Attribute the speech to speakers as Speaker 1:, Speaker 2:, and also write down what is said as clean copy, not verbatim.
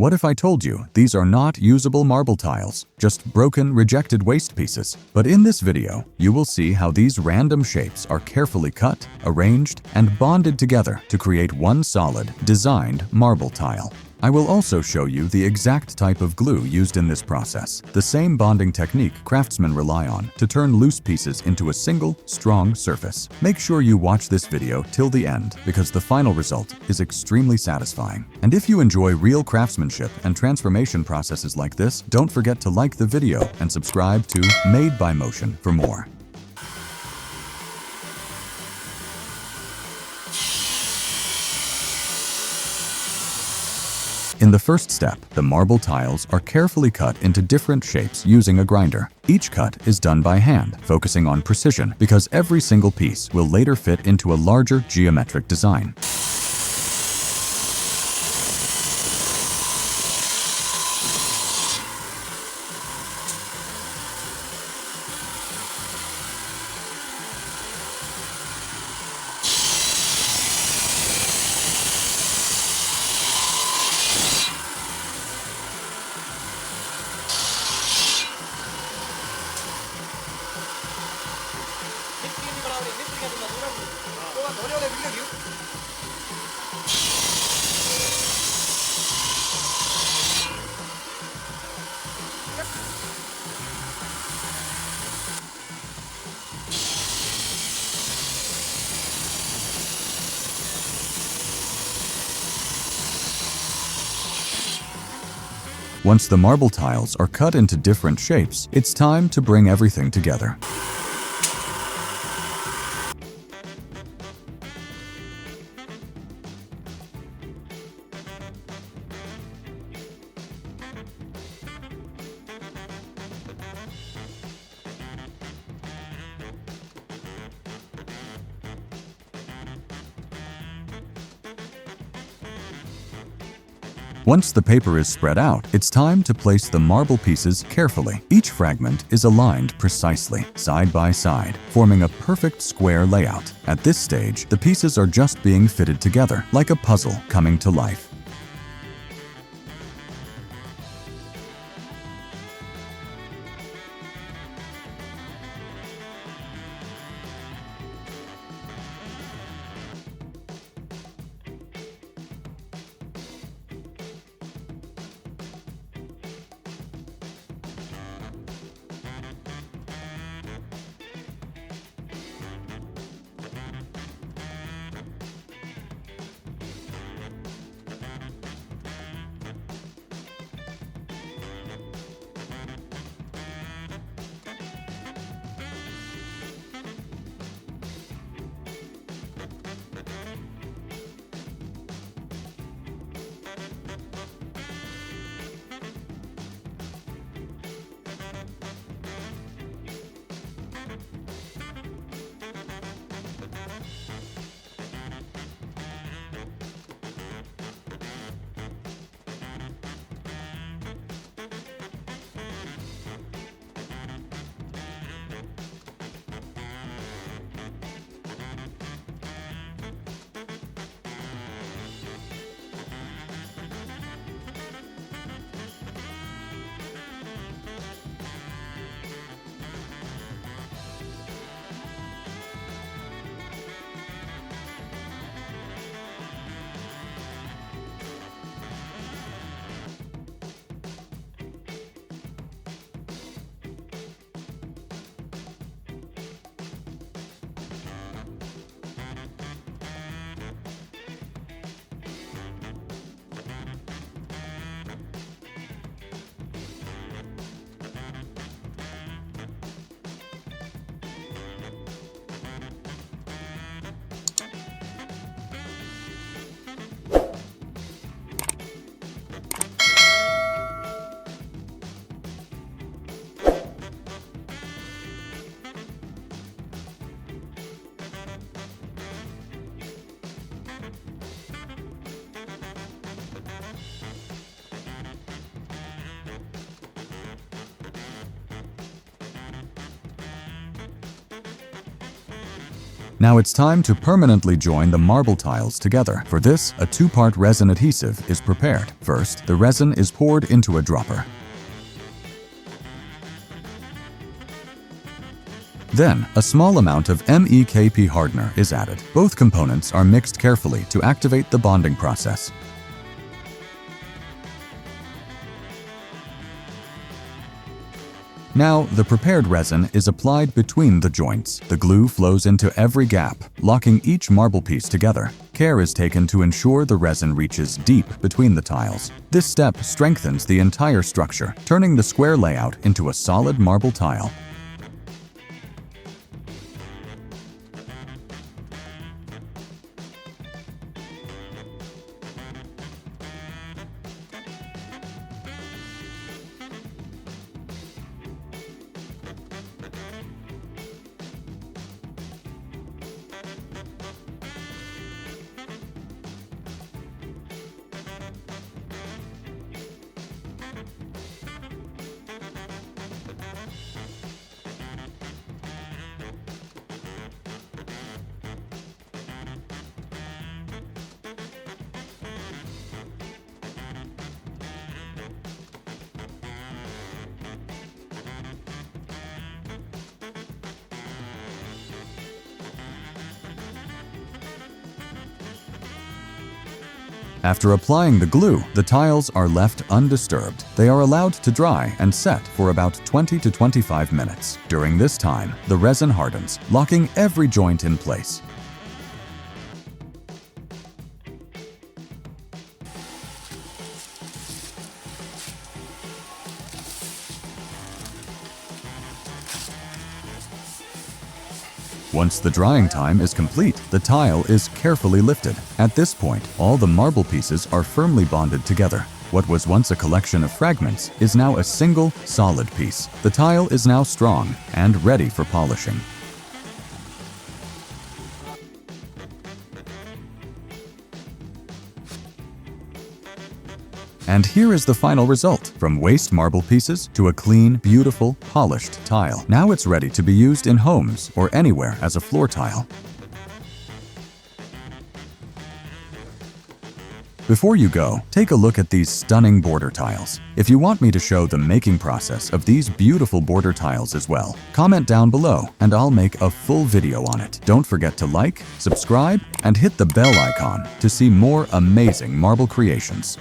Speaker 1: What if I told you these are not usable marble tiles, just broken, rejected waste pieces? But in this video, you will see how these random shapes are carefully cut, arranged, and bonded together to create one solid, designed marble tile. I will also show you the exact type of glue used in this process, the same bonding technique craftsmen rely on to turn loose pieces into a single, strong surface. Make sure you watch this video till the end because the final result is extremely satisfying. And if you enjoy real craftsmanship and transformation processes like this, don't forget to like the video and subscribe to Made by Motion for more. In the first step, the marble tiles are carefully cut into different shapes using a grinder. Each cut is done by hand, focusing on precision because every single piece will later fit into a larger geometric design. Once the marble tiles are cut into different shapes, it's time to bring everything together. Once the paper is spread out, it's time to place the marble pieces carefully. Each fragment is aligned precisely, side by side, forming a perfect square layout. At this stage, the pieces are just being fitted together, like a puzzle coming to life. Now it's time to permanently join the marble tiles together. For this, a two-part resin adhesive is prepared. First, the resin is poured into a dropper. Then, a small amount of MEKP hardener is added. Both components are mixed carefully to activate the bonding process. Now, the prepared resin is applied between the joints. The glue flows into every gap, locking each marble piece together. Care is taken to ensure the resin reaches deep between the tiles. This step strengthens the entire structure, turning the square layout into a solid marble tile. After applying the glue, the tiles are left undisturbed. They are allowed to dry and set for about 20 to 25 minutes. During this time, the resin hardens, locking every joint in place. Once the drying time is complete, the tile is carefully lifted. At this point, all the marble pieces are firmly bonded together. What was once a collection of fragments is now a single, solid piece. The tile is now strong and ready for polishing. And here is the final result, from waste marble pieces to a clean, beautiful, polished tile. Now it's ready to be used in homes or anywhere as a floor tile. Before you go, take a look at these stunning border tiles. If you want me to show the making process of these beautiful border tiles as well, comment down below and I'll make a full video on it. Don't forget to like, subscribe, and hit the bell icon to see more amazing marble creations.